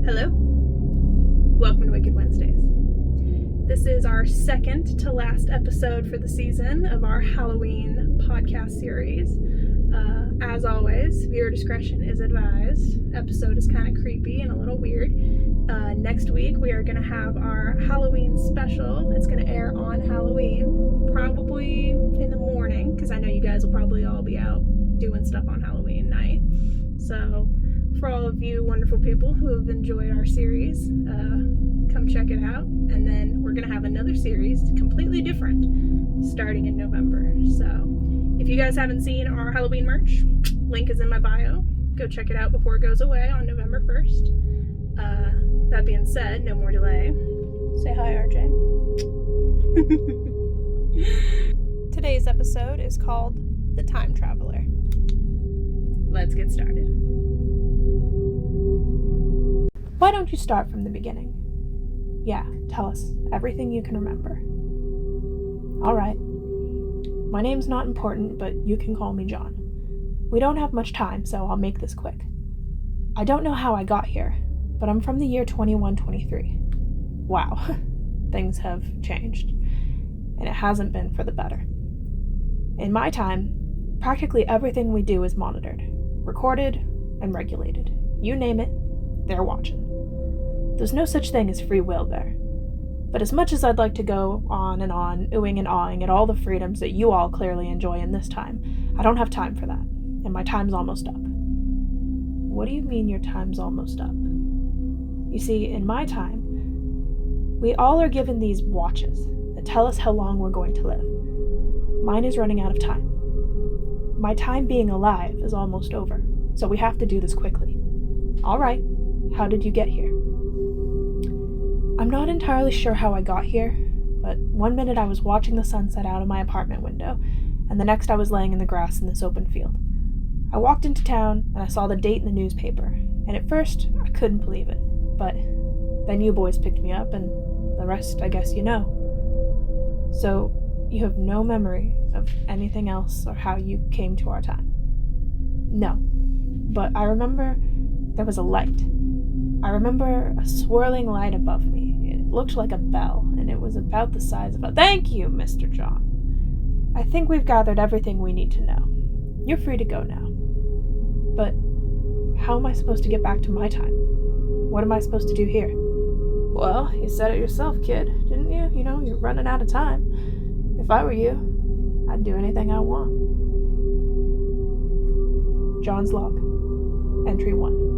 Hello, welcome to Wicked Wednesdays. This is our second to last episode for the season of our Halloween podcast series. As always, viewer discretion is advised. Episode is kind of creepy and a little weird. Next week we are going to have our Halloween special. It's going to air on Halloween, probably in the morning, because I know you guys will probably all be out doing stuff on Halloween night. So for all of you wonderful people who have enjoyed our series, come check it out. And then we're going to have another series, completely different, starting in November. So if you guys haven't seen our Halloween merch, link is in my bio. Go check it out before it goes away on November 1st. That being said, no more delay. Say hi, RJ. Today's episode is called The Time Traveler. Let's get started. Why don't you start from the beginning? Yeah, tell us everything you can remember. All right. My name's not important, but you can call me John. We don't have much time, so I'll make this quick. I don't know how I got here, but I'm from the year 2123. Wow, things have changed, and it hasn't been for the better. In my time, practically everything we do is monitored, recorded, and regulated. You name it, they're watching. There's no such thing as free will there. But as much as I'd like to go on, oohing and awing at all the freedoms that you all clearly enjoy in this time, I don't have time for that, and my time's almost up. What do you mean your time's almost up? You see, in my time, we all are given these watches that tell us how long we're going to live. Mine is running out of time. My time being alive is almost over, so we have to do this quickly. All right, how did you get here? I'm not entirely sure how I got here, but one minute I was watching the sunset out of my apartment window, and the next I was laying in the grass in this open field. I walked into town, and I saw the date in the newspaper, and at first, I couldn't believe it, but then you boys picked me up, and the rest, I guess you know. So, you have no memory of anything else or how you came to our time? No, but I remember there was a light. I remember a swirling light above me. It looked like a bell, and it was about the size of a— Thank you, Mr. John. I think we've gathered everything we need to know. You're free to go now. But how am I supposed to get back to my time? What am I supposed to do here? Well, you said it yourself, kid, didn't you? You know, you're running out of time. If I were you, I'd do anything I want. John's log. Entry 1.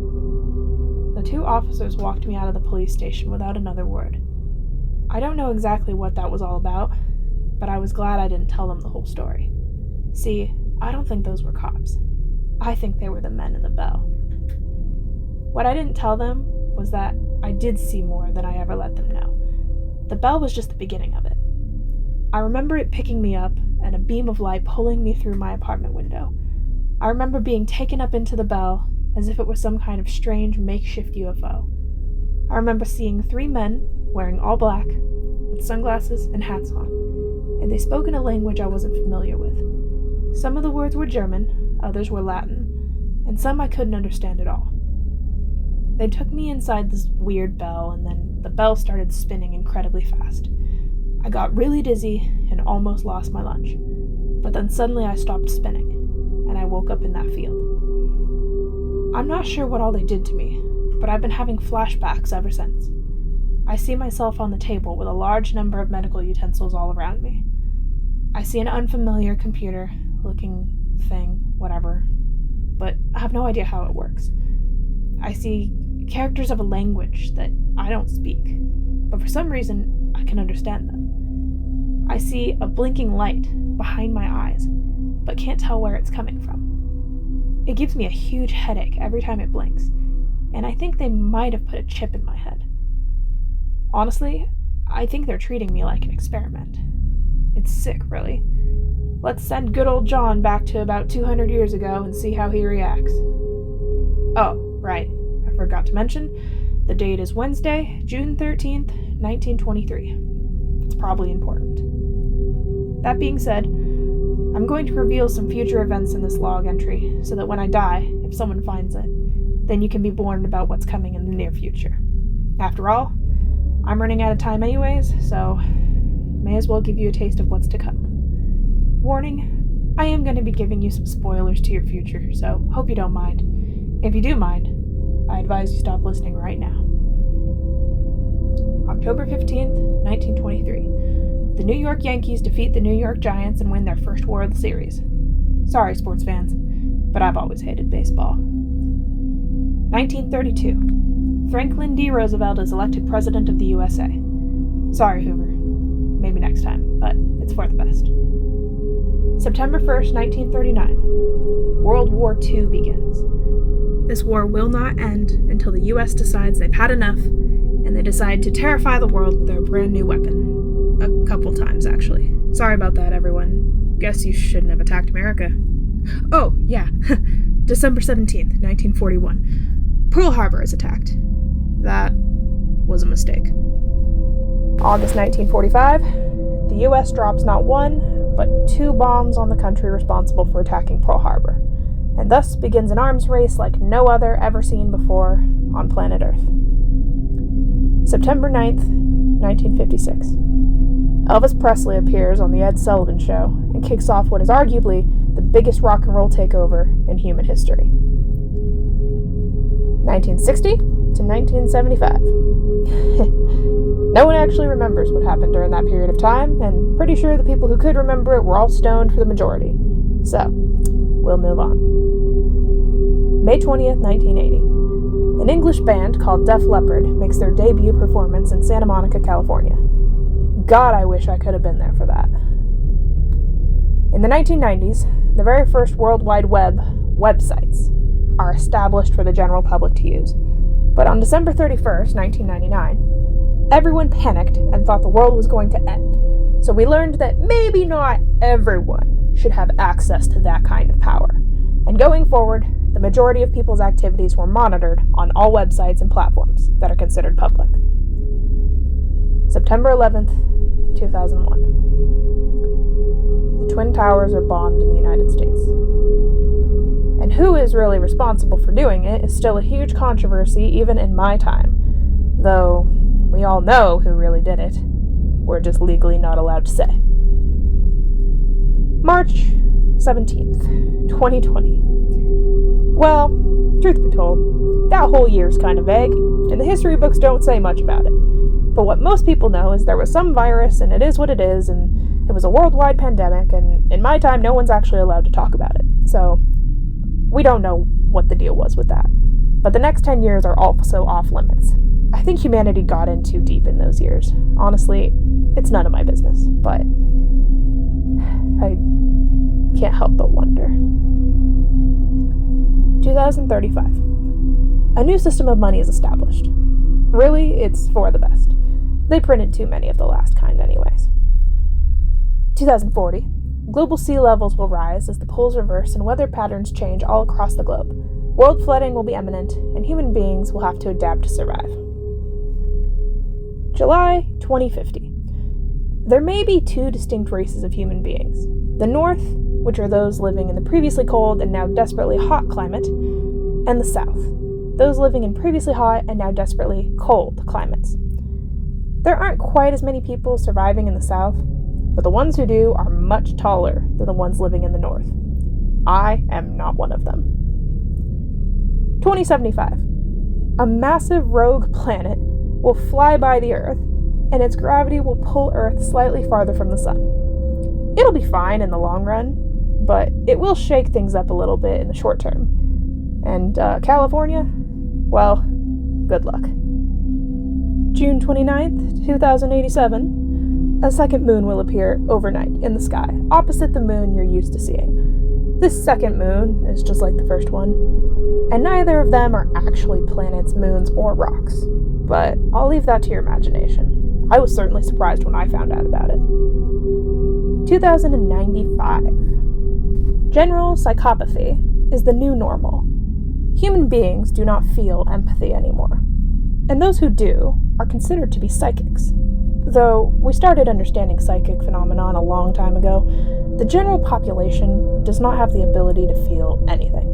The two officers walked me out of the police station without another word. I don't know exactly what that was all about, but I was glad I didn't tell them the whole story. See, I don't think those were cops. I think they were the men in the bell. What I didn't tell them was that I did see more than I ever let them know. The bell was just the beginning of it. I remember it picking me up and a beam of light pulling me through my apartment window. I remember being taken up into the bell as if it was some kind of strange makeshift UFO. I remember seeing 3 men wearing all black, with sunglasses and hats on, and they spoke in a language I wasn't familiar with. Some of the words were German, others were Latin, and some I couldn't understand at all. They took me inside this weird bell, and then the bell started spinning incredibly fast. I got really dizzy and almost lost my lunch, but then suddenly I stopped spinning, and I woke up in that field. I'm not sure what all they did to me, but I've been having flashbacks ever since. I see myself on the table with a large number of medical utensils all around me. I see an unfamiliar computer-looking thing, whatever, but I have no idea how it works. I see characters of a language that I don't speak, but for some reason I can understand them. I see a blinking light behind my eyes, but can't tell where it's coming from. It gives me a huge headache every time it blinks, and I think they might have put a chip in my head. Honestly, I think they're treating me like an experiment. It's sick, really. Let's send good old John back to about 200 years ago and see how he reacts. Oh, right, I forgot to mention, the date is Wednesday, June 13th, 1923. That's probably important. That being said, I'm going to reveal some future events in this log entry, so that when I die, if someone finds it, then you can be warned about what's coming in the near future. After all, I'm running out of time anyways, so may as well give you a taste of what's to come. Warning, I am going to be giving you some spoilers to your future, so hope you don't mind. If you do mind, I advise you stop listening right now. October 15th, 1923. The New York Yankees defeat the New York Giants and win their first World Series. Sorry, sports fans, but I've always hated baseball. 1932. Franklin D. Roosevelt is elected President of the USA. Sorry, Hoover. Maybe next time, but it's for the best. September 1st, 1939. World War II begins. This war will not end until the US decides they've had enough, and they decide to terrify the world with their brand new weapon. A couple times, actually. Sorry about that, everyone. Guess you shouldn't have attacked America. Oh, yeah. December 17th, 1941. Pearl Harbor is attacked. That was a mistake. August 1945. The US drops not one, but 2 bombs on the country responsible for attacking Pearl Harbor, and thus begins an arms race like no other ever seen before on planet Earth. September 9th, 1956. Elvis Presley appears on The Ed Sullivan Show and kicks off what is arguably the biggest rock and roll takeover in human history. 1960 to 1975. No one actually remembers what happened during that period of time, and pretty sure the people who could remember it were all stoned for the majority. So, we'll move on. May 20th, 1980. An English band called Def Leppard makes their debut performance in Santa Monica, California. God, I wish I could have been there for that. In the 1990s, the very first World Wide Web websites are established for the general public to use. But on December 31st, 1999, everyone panicked and thought the world was going to end. So we learned that maybe not everyone should have access to that kind of power. And going forward, the majority of people's activities were monitored on all websites and platforms that are considered public. September 11th, 2001. The Twin Towers are bombed in the United States. And who is really responsible for doing it is still a huge controversy even in my time. Though we all know who really did it. We're just legally not allowed to say. March 17th, 2020. Well, truth be told, that whole year's kind of vague, and the history books don't say much about it. But what most people know is there was some virus, and it is what it is, and it was a worldwide pandemic, and in my time, no one's actually allowed to talk about it. So, we don't know what the deal was with that. But the next 10 years are also off limits. I think humanity got in too deep in those years. Honestly, it's none of my business, but I can't help but wonder. 2035. A new system of money is established. Really, it's for the best. They printed too many of the last kind anyways. 2040. Global sea levels will rise as the poles reverse and weather patterns change all across the globe. World flooding will be imminent, and human beings will have to adapt to survive. July 2050. There may be 2 distinct races of human beings. The North, which are those living in the previously cold and now desperately hot climate, and the South, those living in previously hot and now desperately cold climates. There aren't quite as many people surviving in the South, but the ones who do are much taller than the ones living in the North. I am not one of them. 2075. A massive rogue planet will fly by the Earth, and its gravity will pull Earth slightly farther from the sun. It'll be fine in the long run, but it will shake things up a little bit in the short term. And California? Well, good luck. June 29th, 2087. A second moon will appear overnight in the sky, opposite the moon you're used to seeing. This second moon is just like the first one, and neither of them are actually planets, moons, or rocks. But I'll leave that to your imagination. I was certainly surprised when I found out about it. 2095. General psychopathy is the new normal. Human beings do not feel empathy anymore, and those who do are considered to be psychics. Though we started understanding psychic phenomenon a long time ago, the general population does not have the ability to feel anything.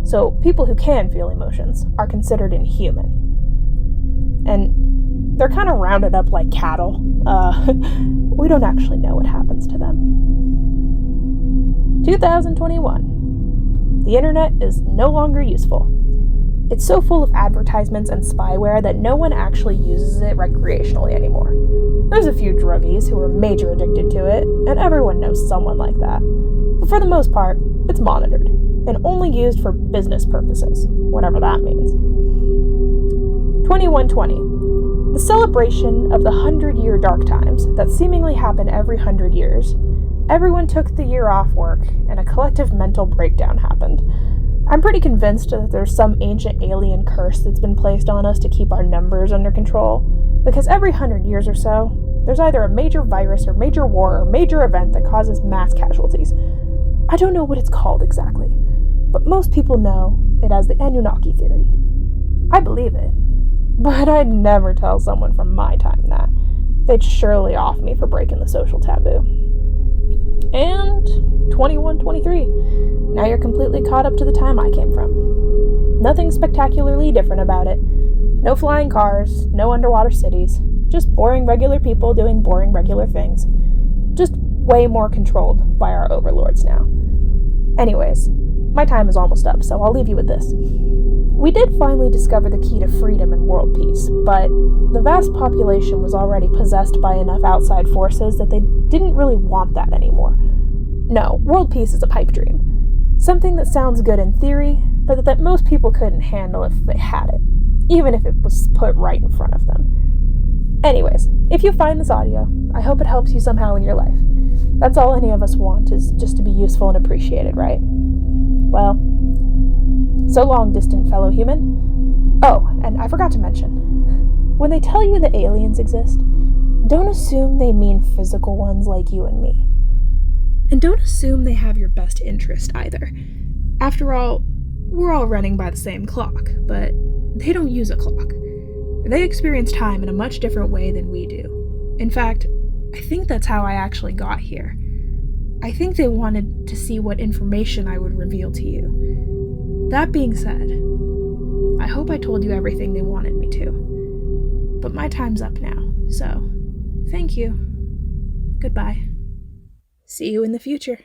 So people who can feel emotions are considered inhuman. And they're kind of rounded up like cattle. We don't actually know what happens to them. 2021. The internet is no longer useful. It's so full of advertisements and spyware that no one actually uses it recreationally anymore. There's a few druggies who are major addicted to it, and everyone knows someone like that. But for the most part, it's monitored, and only used for business purposes, whatever that means. 2120. The celebration of the 100-year dark times that seemingly happen every 100 years. Everyone took the year off work, and a collective mental breakdown happened. I'm pretty convinced that there's some ancient alien curse that's been placed on us to keep our numbers under control, because every 100 years or so, there's either a major virus or major war or major event that causes mass casualties. I don't know what it's called exactly, but most people know it as the Anunnaki theory. I believe it, but I'd never tell someone from my time that. They'd surely off me for breaking the social taboo. And 2123. Now you're completely caught up to the time I came from. Nothing spectacularly different about it. No flying cars, no underwater cities, just boring regular people doing boring regular things. Just way more controlled by our overlords now. Anyways, my time is almost up, so I'll leave you with this. We did finally discover the key to freedom and world peace, but the vast population was already possessed by enough outside forces that they didn't really want that anymore. No, world peace is a pipe dream. Something that sounds good in theory, but that most people couldn't handle if they had it, even if it was put right in front of them. Anyways, if you find this audio, I hope it helps you somehow in your life. That's all any of us want, is just to be useful and appreciated, right? Well, so long, distant fellow human. Oh, and I forgot to mention, when they tell you that aliens exist, don't assume they mean physical ones like you and me. And don't assume they have your best interest either. After all, we're all running by the same clock, but they don't use a clock. They experience time in a much different way than we do. In fact, I think that's how I actually got here. I think they wanted to see what information I would reveal to you. That being said, I hope I told you everything they wanted me to. But my time's up now, so thank you. Goodbye. See you in the future.